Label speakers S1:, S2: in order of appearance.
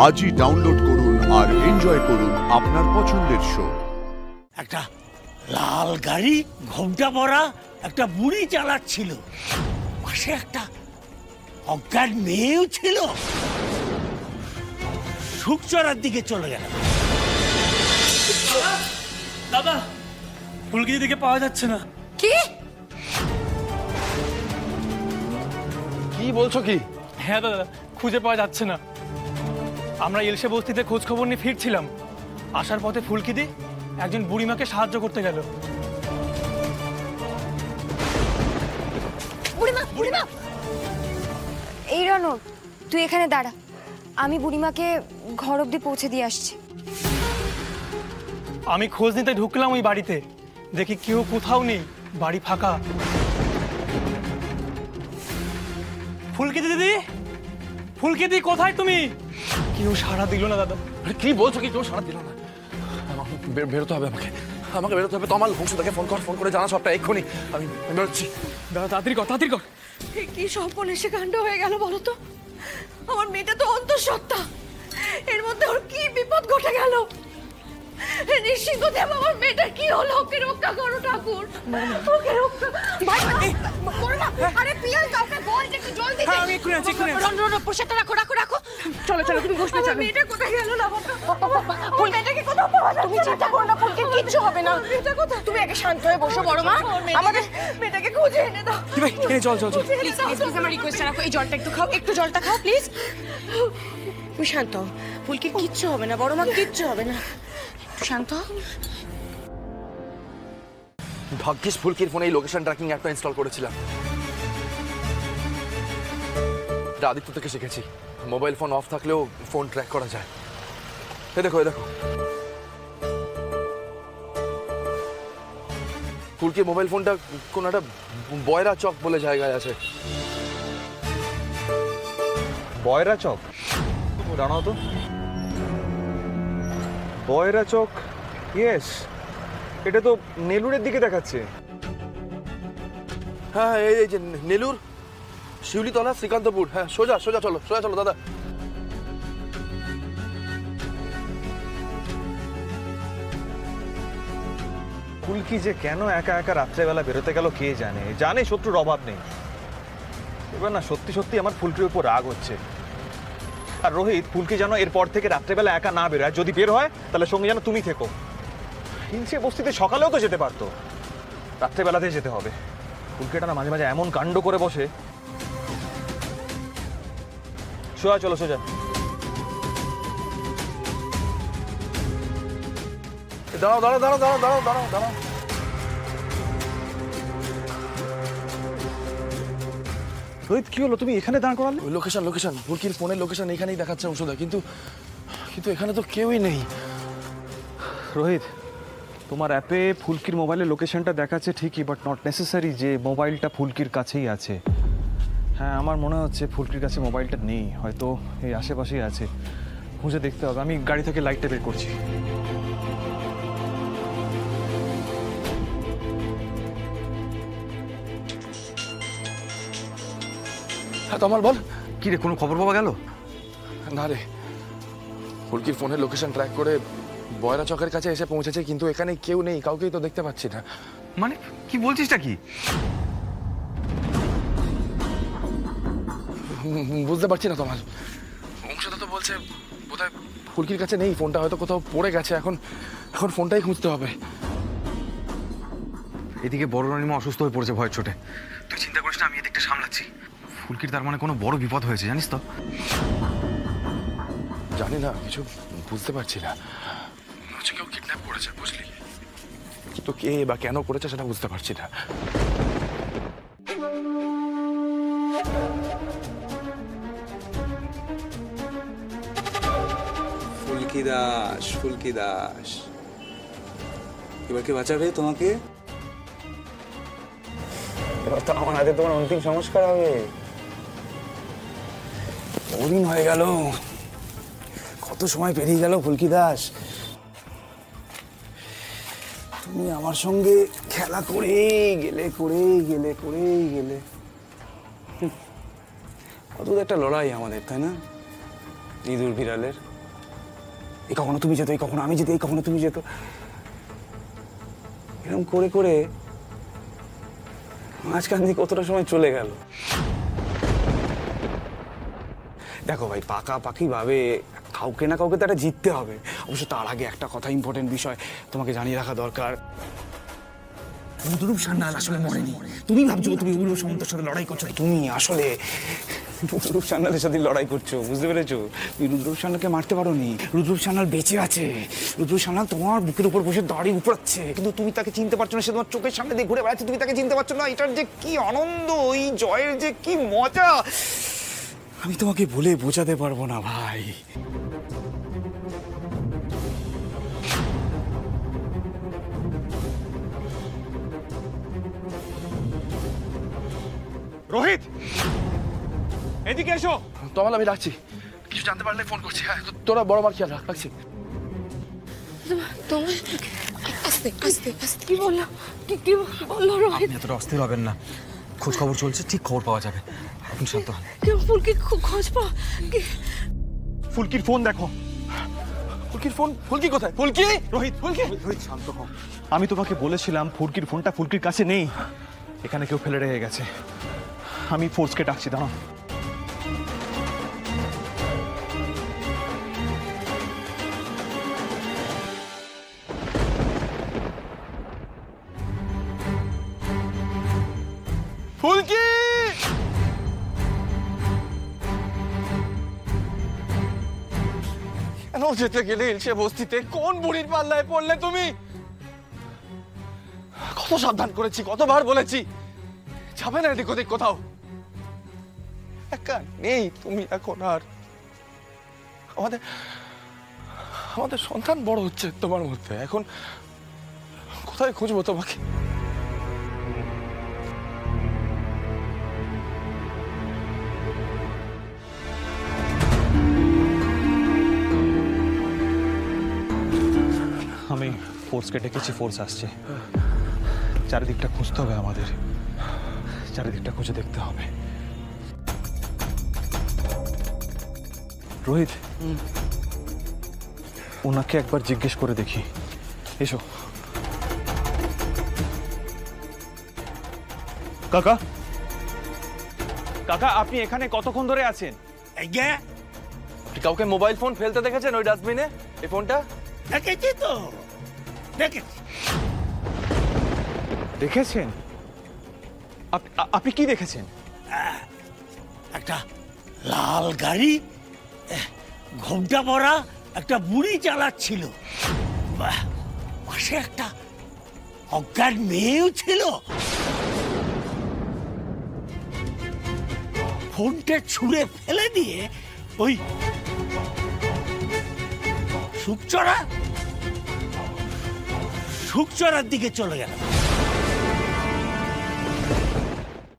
S1: আজই ডাউনলোড করুন আর এনজয় করুন আপনার পছন্দের শো।
S2: একটা লাল গাড়ি ঘোমটা পরা একটা বুড়ি চালাচ্ছিল, পাশে একটা অজ্ঞান মেয়েও ছিল। শুকচড়ার দিকে চলে গেল।
S3: দাদা, ফুলকির দিকে পাওয়া যাচ্ছে না।
S4: কি
S5: কি বলছো কি?
S3: হ্যাঁ দাদা, খুঁজে পাওয়া যাচ্ছে না। আমরা ইলশে বস্তিতে খোঁজ খবর নিয়ে ফিরছিলাম, আসার পথে ফুলকিদি একজন বুড়িমাকে সাহায্য করতে গেল।
S4: বুড়িমা এই রনক, তুই এখানে দাঁড়া, আমি বুড়িমাকে ঘর অব্দি পৌঁছে দিয়ে আসছি।
S3: আমি খোঁজ নিতে ঢুকলাম ওই বাড়িতে, দেখি কেউ কোথাও নেই, বাড়ি ফাঁকা। ফুলকিদি দিদি, ফুলকিদি কোথায় তুমি? কেউ সাড়া দিল না দাদা।
S5: কি বলছো কি? কেউ সাড়া দিল না? বেরোতে হবে আমাকে বেরোতে হবে। তোমার বংশদাকে ফোন করে জানা সবটা এক্ষুনি। আমি বেরোচ্ছি।
S3: দাদা তাড়াতাড়ি কর, তাড়াতাড়ি কর।
S6: কি সর্বনেশে কাণ্ড হয়ে গেল বলো তো? আমার মেয়েটা তো অন্তঃসত্ত্বা, এর মধ্যে ওর কি বিপদ ঘটে গেল? নিশ্চিন্তদেব, আমার মেয়েটার কি হলো? ওকে রক্ষা করো ঠাকুর, ওকে রক্ষা। আরে পিয়াল, কাউকে বল যে একটু জল দিতে।
S3: আমি এক্ষুনি আছি, এক্ষুনি আছি।
S6: পোশাকটা রাখো। চলো তুমি বসবে। চলো, মেয়েটা কোথায় গেল? না ফুল, মেয়েটাকে কোথাও পাওয়া যাচ্ছে না। তুমি চিন্তা করো না, ফুলকে কিচ্ছু হবে না। মেয়েটা কোথায়? তুমি আগে শান্ত হয়ে বসো বড় মা, আমাদের মেয়েটাকে খুঁজে এনে দাও।
S3: ভাই চল চল চল।
S6: প্লিজ আমার রিকোয়েস্ট রাখো, এই জলটা একটু খাও, একটু জলটা খাও প্লিজ। তুমি শান্ত হও, ফুলকে কিচ্ছু হবে না বড় মা, কিচ্ছু হবে না, শান্ত হও।
S5: ভাগ্যিস ফুলকির ফোনে এই লোকেশন ট্র্যাকিং অ্যাপটা ইনস্টল করেছিলাম। এটা আদিত্য থেকে শিখেছি। মোবাইল ফোন অফ থাকলেও ফোন ট্র্যাক করা যায়। এই দেখো ফুলকির মোবাইল ফোনটা কোন একটা বয়রা চক বলে জায়গায় আছে।
S7: বয়রা চক? দাঁড়াও তো। বয়রা চক, ইয়েস, এটা তো নেলুরের দিকে দেখাচ্ছে।
S5: হ্যাঁ, এই যে নেলুর, শিউলিতলা, শ্রীকান্তপুর। হ্যাঁ, সোজা চলো দাদা।
S7: ফুলকি যে কেন একা একা রাত্রেবেলা বেরোতে গেল কে জানে শত্রুর অভাব নেই। এবার না সত্যি আমার ফুলকির উপর রাগ হচ্ছে। আর রোহিত, ফুলকি যেন এরপর থেকে রাত্রেবেলা একা না বেরোয়, যদি বের হয় তাহলে সঙ্গে যেন তুমি থেকো। হিংসে বস্তিতে সকালেও তো যেতে পারতো, রাত্রেবেলাতেই যেতে হবে। ফুলকিটা না মাঝে মাঝে এমন কাণ্ড করে বসে। চলো সোজা।
S5: দাঁড়াও।
S7: রোহিত, কি হলো? তুমি এখানে দাঁড় করালে?
S5: লোকেশন ফুলকির ফোনের লোকেশন এখানেই দেখাচ্ছে ওষুধ, কিন্তু এখানে তো কেউই নেই।
S7: রোহিত, তোমার অ্যাপে ফুলকির মোবাইলের লোকেশনটা দেখাচ্ছে ঠিকই, বাট নট নেসেসারি যে মোবাইলটা ফুলকির কাছেই আছে। হ্যাঁ, আমার মনে হচ্ছে ফুলকির কাছে মোবাইলটা নেই, হয়তো এই আশেপাশেই আছে। খুঁজে দেখতে হবে। আমি গাড়ি থেকে লাইটটা বের করছি।
S5: হ্যাঁ তমাল বল।
S8: কি রে, কোনো খবর পাওয়া গেল?
S5: না রে, ফুলকির ফোনের লোকেশন ট্র্যাক করে বয়রা চকের কাছে এসে পৌঁছেছে, কিন্তু এখানে কেউ নেই, কাউকেই তো দেখতে পাচ্ছি না।
S8: মানে কি বলছিসটা কি?
S5: বুঝতে পারছি না তোমার। অংশটা তো বলছে বোধহয় ফুলকির কাছে নেই, ফোনটা হয়তো কোথাও পড়ে গেছে। এখন ফোনটাই খুঁজতে হবে।
S8: এদিকে বড় রানিমা অসুস্থ হয়ে পড়েছে ভয়ের চোটে। তুই চিন্তা করিস না, আমি এদিকটা সামলাচ্ছি। ফুলকির তার মানে কোনো বড় বিপদ হয়েছে, জানিস তো?
S5: জানি না, কিছু বুঝতে পারছি না। কেউ কিডন্যাপ করেছে, বুঝলি? কিন্তু কে বা কেন করেছে সেটা বুঝতে পারছি না।
S9: ফুলকি দাস, এবার কে বাঁচাবে তোমাকে? এবার তো আমার হাতে তোমার অন্তিম সংস্কার হবে। বহুদিন হয়ে গেল, কত সময় পেরিয়ে গেল ফুলকি দাস। তুমি আমার সঙ্গে খেলা করেই গেলে। অদ্ভুত একটা লড়াই আমাদের, তাই না? ইঁদুর বিড়ালের। এই কখনো তুমি যেত, এই কখনো আমি যেত, এই কখনো তুমি যেত, এরকম করে করে মাঝখান দিয়ে কতটা সময় চলে গেল। দেখো ভাই, পাকাপাকি ভাবে কাউকে না কাউকে তো একটা জিততে হবে। অবশ্য তার আগে একটা কথা, ইম্পর্টেন্ট বিষয় তোমাকে জানিয়ে রাখা দরকার। রুদ্ররূপ সান্যাল আসলে মরেনি। তুমি ভাবছো তুমি উগ্র সামন্তের সাথে লড়াই করছো, তুমি আসলে রুদ্ররূপ সান্যালের সাথে লড়াই করছো, বুঝতে পেরেছো? তুমি রুদ্ররূপ সান্যালকে মারতে পারোনি। রুদ্ররূপ সান্যাল বেঁচে আছে। রুদ্ররূপ সান্যাল তোমার বুকের উপর বসে দাড়ি উপড়াচ্ছে, কিন্তু তুমি তাকে চিনতে পারছো না। সে তোমার চোখের সামনে দিয়ে ঘুরে বেড়াচ্ছে, তুমি তাকে চিনতে পারছো না। এটার যে কি আনন্দ, এই জয়ের যে কি মজা, আমি তোমাকে বলে বোঝাতে পারবো না ভাই।
S7: রোহিত, এদিকে এসো।
S5: তমাল আমি রাখছি, কিছু জানতে পারলে ফোন করছি। হ্যাঁ, তোরা বড় মার খেয়াল রাখছি।
S6: তোমার আস্তে আস্তে আস্তে কি বললো, কি বললো রোহিত?
S8: আপনি এতটা অস্থির হবেন না, খোঁজ খবর চলছে, ঠিক খবর পাওয়া যাবে। এখন শান্ত হন।
S6: ফুলকি খোঁজ পা।
S7: ফুলকির ফোন দেখো।
S5: ফুলকির ফোন? ফুলকি কোথায়? ফুলকি!
S7: রোহিত, রোহিত শান্ত হও। আমি তোমাকে বলেছিলাম ফুলকির ফোনটা ফুলকির কাছে নেই, এখানে কেউ ফেলে রেখে গেছে। আমি ফোর্সকে ডাকছি, দাঁড়াও।
S5: ফুলকি! কেন যেতে গেলে ইলশে বস্তিতে? কোন বুড়ির পাল্লায় পড়লে তুমি? কত সাবধান করেছি, কতবার বলেছি যাবে না এদিক ওদিক কোথাও। একা নেই তুমি এখন আর। আমাদের সন্তান বড় হচ্ছে তোমার মধ্যে, এখন কোথায় খুঁজবো তোমাকে?
S7: আমি ফোর্সকে ডেকেছি, ফোর্স আসছে। চারিদিকটা খুঁজতে হবে আমাদের, চারিদিকটা খুঁজে দেখতে হবে। রোহিত, ওনাকে একবার জিজ্ঞেস করে দেখি। এসো। কাকা, কাকা আপনি এখানে কতক্ষণ ধরে আছেন?
S5: কাউকে মোবাইল ফোন ফেলতে দেখেছেন ওই ডাস্টবিনে? এই ফোনটা
S2: দেখেছি তো, দেখেছি।
S7: দেখেছেন? আপনি কি দেখেছেন?
S2: একটা লাল গাড়ি, ঘোমটা পরা একটা বুড়ি চালাচ্ছিল, পাশে একটা অজ্ঞান মেয়েও ছিল। ফোনটা ছুঁড়ে ফেলে দিয়ে ওই শুকচড়ার দিকে চলে গেল।